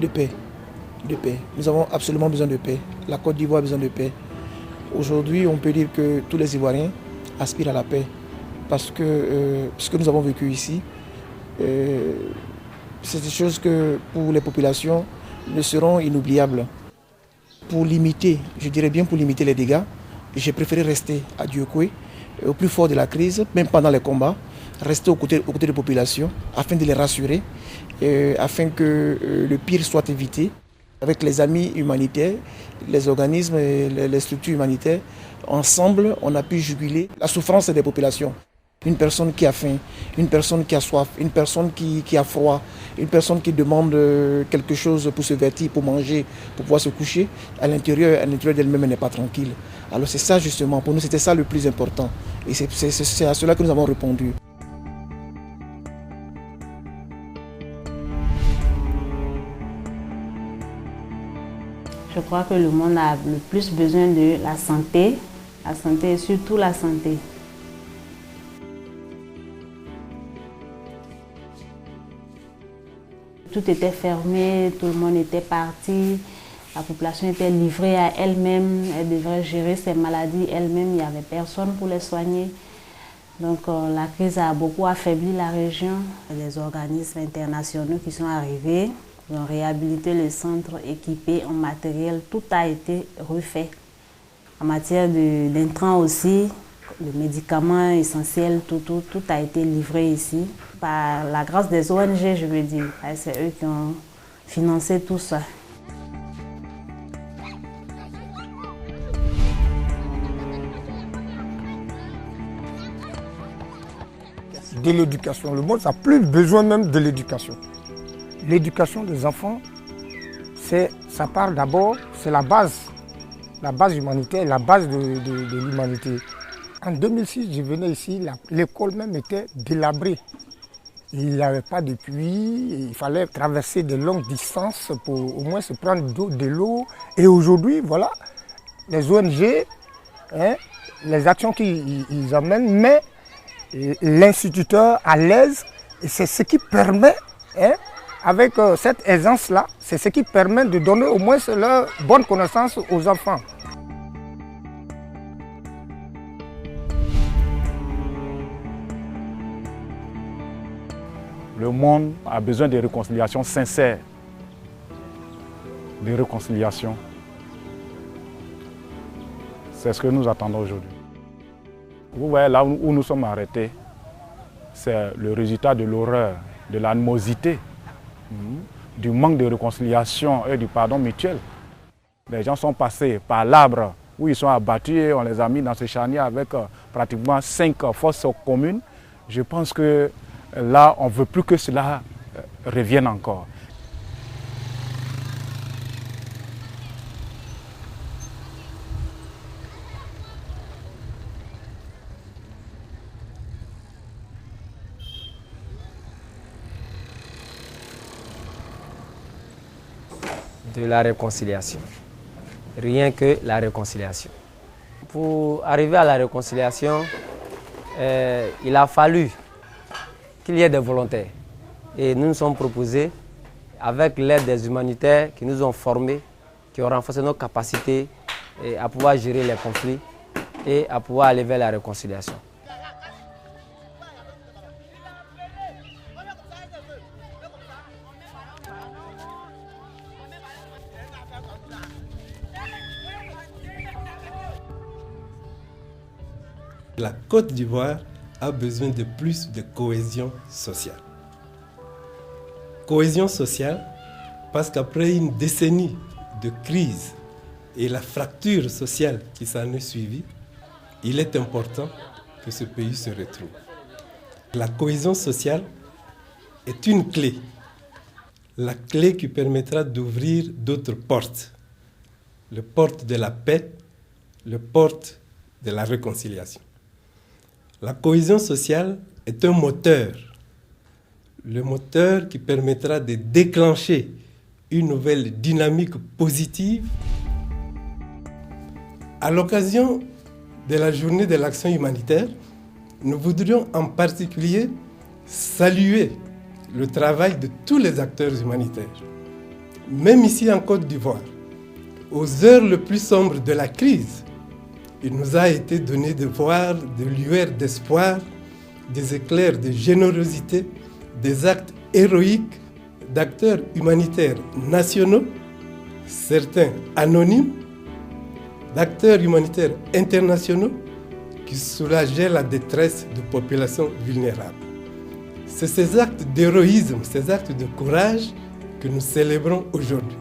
De paix. De paix. Nous avons absolument besoin de paix. La Côte d'Ivoire a besoin de paix. Aujourd'hui, on peut dire que tous les Ivoiriens aspirent à la paix. Parce que ce que nous avons vécu ici, c'est des choses que pour les populations ne seront inoubliables. Pour limiter, je dirais bien pour limiter les dégâts, j'ai préféré rester à Dieucoué, au plus fort de la crise, même pendant les combats, rester aux côtés des populations afin de les rassurer, afin que le pire soit évité. Avec les amis humanitaires, les organismes et les structures humanitaires, ensemble, on a pu juguler la souffrance des populations. Une personne qui a faim, une personne qui a soif, une personne qui a froid, une personne qui demande quelque chose pour se vêtir, pour manger, pour pouvoir se coucher, à l'intérieur d'elle-même, elle n'est pas tranquille. Alors c'est ça justement, pour nous c'était ça le plus important. Et c'est à cela que nous avons répondu. Je crois que le monde a le plus besoin de la santé et surtout la santé. Tout était fermé, tout le monde était parti, la population était livrée à elle-même, elle devrait gérer ses maladies elle-même, il n'y avait personne pour les soigner. Donc la crise a beaucoup affaibli la région. Les organismes internationaux qui sont arrivés, ils ont réhabilité le centre, équipé en matériel, tout a été refait. En matière d'intrants aussi, les médicaments essentiels, tout a été livré ici. Par la grâce des ONG, je veux dire. C'est eux qui ont financé tout ça. De l'éducation. Le monde n'a plus besoin même de l'éducation. L'éducation des enfants, ça part d'abord, c'est la base humanitaire, la base de l'humanité. En 2006, je venais ici, l'école même était délabrée. Il n'y avait pas de puits, il fallait traverser de longues distances pour au moins se prendre de l'eau. Et aujourd'hui, voilà, les ONG, les actions qu'ils amènent, mais l'instituteur à l'aise, et c'est ce qui permet, avec cette aisance-là, c'est ce qui permet de donner au moins leur bonne connaissance aux enfants. Le monde a besoin de réconciliation sincère, de réconciliation. C'est ce que nous attendons aujourd'hui. Vous voyez, là où nous sommes arrêtés, c'est le résultat de l'horreur, de l'animosité, du manque de réconciliation et du pardon mutuel. Les gens sont passés par l'arbre où ils sont abattus et on les a mis dans ce charnier avec pratiquement 5 fosses communes. Je pense que là, on ne veut plus que cela revienne encore. De la réconciliation. Rien que la réconciliation. Pour arriver à la réconciliation, il a fallu qu'il y ait des volontaires. Et nous nous sommes proposés, avec l'aide des humanitaires qui nous ont formés, qui ont renforcé nos capacités à pouvoir gérer les conflits et à pouvoir aller vers la réconciliation. La Côte d'Ivoire a besoin de plus de cohésion sociale. Cohésion sociale parce qu'après une décennie de crise et la fracture sociale qui s'en est suivie, il est important que ce pays se retrouve. La cohésion sociale est une clé. La clé qui permettra d'ouvrir d'autres portes. Le porte de la paix, le porte de la réconciliation. La cohésion sociale est un moteur. Le moteur qui permettra de déclencher une nouvelle dynamique positive. À l'occasion de la journée de l'action humanitaire, nous voudrions en particulier saluer le travail de tous les acteurs humanitaires. même ici en Côte d'Ivoire, aux heures les plus sombres de la crise, il nous a été donné de voir des lueurs d'espoir, des éclairs de générosité, des actes héroïques d'acteurs humanitaires nationaux, certains anonymes, d'acteurs humanitaires internationaux qui soulageaient la détresse de populations vulnérables. C'est ces actes d'héroïsme, ces actes de courage que nous célébrons aujourd'hui.